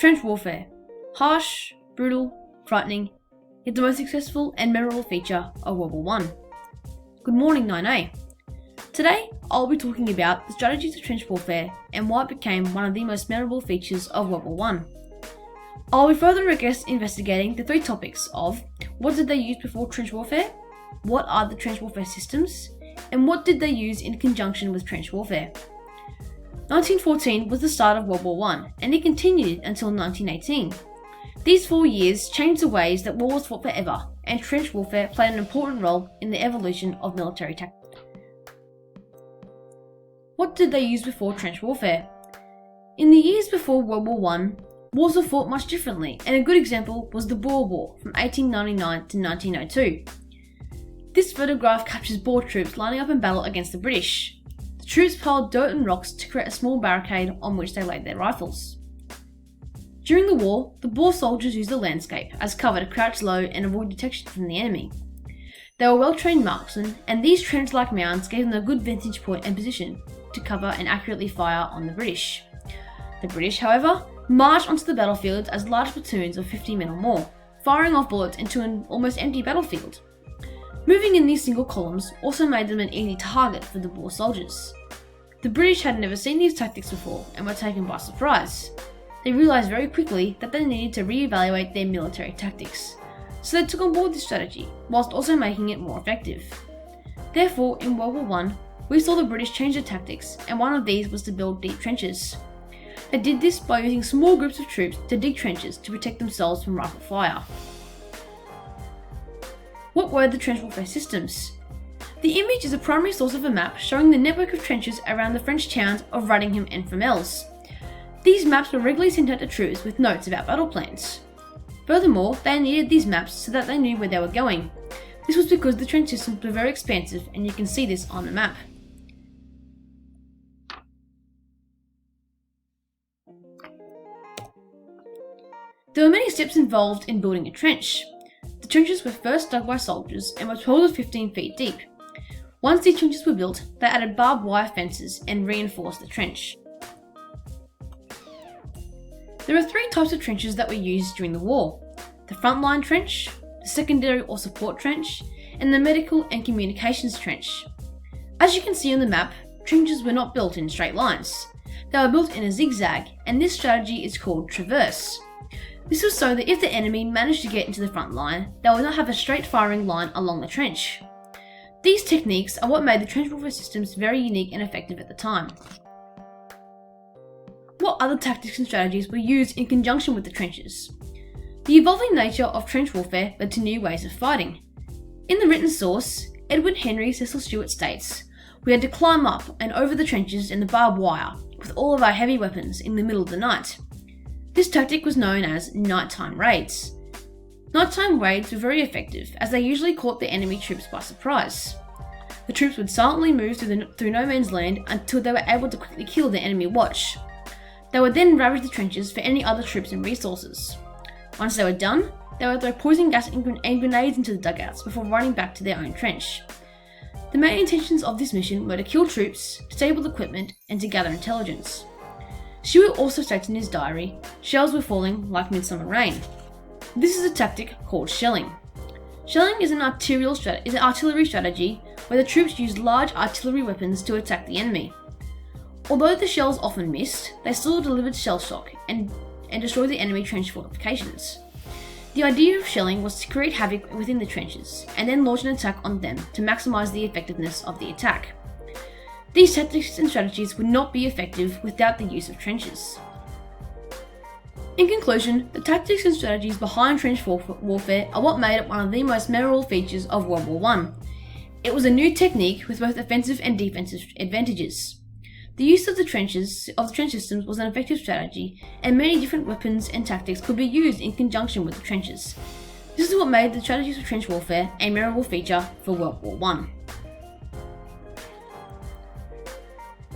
Trench warfare. Harsh, brutal, frightening, yet the most successful and memorable feature of WW1. Good morning 9A. Today, I'll be talking about the strategies of trench warfare and why it became one of the most memorable features of WW1. I'll be further investigating the three topics of what did they use before trench warfare, what are the trench warfare systems, and what did they use in conjunction with trench warfare. 1914 was the start of World War I, and it continued until 1918. These 4 years changed the ways that war was fought forever, and trench warfare played an important role in the evolution of military tactics. What did they use before trench warfare? In the years before World War I, wars were fought much differently, and a good example was the Boer War from 1899 to 1902. This photograph captures Boer troops lining up in battle against the British. The troops piled dirt and rocks to create a small barricade on which they laid their rifles. During the war, the Boer soldiers used the landscape as cover to crouch low and avoid detection from the enemy. They were well-trained marksmen, and these trench-like mounds gave them a good vantage point and position to cover and accurately fire on the British. The British, however, marched onto the battlefield as large platoons of 50 men or more, firing off bullets into an almost empty battlefield. Moving in these single columns also made them an easy target for the Boer soldiers. The British had never seen these tactics before and were taken by surprise. They realised very quickly that they needed to re-evaluate their military tactics, so they took on board this strategy, whilst also making it more effective. Therefore, in World War I, we saw the British change their tactics, and one of these was to build deep trenches. They did this by using small groups of troops to dig trenches to protect themselves from rifle fire. What were the trench warfare systems? The image is a primary source of a map showing the network of trenches around the French towns of Radingham and Fromelles. These maps were regularly sent out to troops with notes about battle plans. Furthermore, they needed these maps so that they knew where they were going. This was because the trench systems were very expansive, and you can see this on the map. There were many steps involved in building a trench. The trenches were first dug by soldiers and were 12 to 15 feet deep. Once these trenches were built, they added barbed wire fences and reinforced the trench. There are three types of trenches that were used during the war: the frontline trench, the secondary or support trench, and the medical and communications trench. As you can see on the map, trenches were not built in straight lines. They were built in a zigzag, and this strategy is called traverse. This was so that if the enemy managed to get into the front line, they would not have a straight firing line along the trench. These techniques are what made the trench warfare systems very unique and effective at the time. What other tactics and strategies were used in conjunction with the trenches? The evolving nature of trench warfare led to new ways of fighting. In the written source, Edward Henry Cecil Stewart states, "We had to climb up and over the trenches in the barbed wire with all of our heavy weapons in the middle of the night." This tactic was known as nighttime raids. Nighttime raids were very effective as they usually caught the enemy troops by surprise. The troops would silently move through no man's land until they were able to quickly kill the enemy watch. They would then ravage the trenches for any other troops and resources. Once they were done, they would throw poison gas and grenades into the dugouts before running back to their own trench. The main intentions of this mission were to kill troops, disable equipment, and to gather intelligence. Stewart also states in his diary, "Shells were falling like midsummer rain." This is a tactic called shelling. Shelling is an artillery strategy where the troops used large artillery weapons to attack the enemy. Although the shells often missed, they still delivered shell shock and destroyed the enemy trench fortifications. The idea of shelling was to create havoc within the trenches and then launch an attack on them to maximise the effectiveness of the attack. These tactics and strategies would not be effective without the use of trenches. In conclusion, the tactics and strategies behind trench warfare are what made it one of the most memorable features of World War I. It was a new technique with both offensive and defensive advantages. The use of the trench systems was an effective strategy, and many different weapons and tactics could be used in conjunction with the trenches. This is what made the strategies of trench warfare a memorable feature for World War I.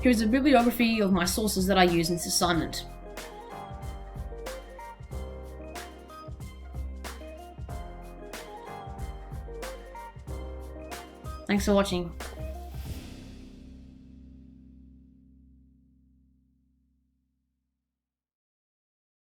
Here's a bibliography of my sources that I use in this assignment. Thanks for watching.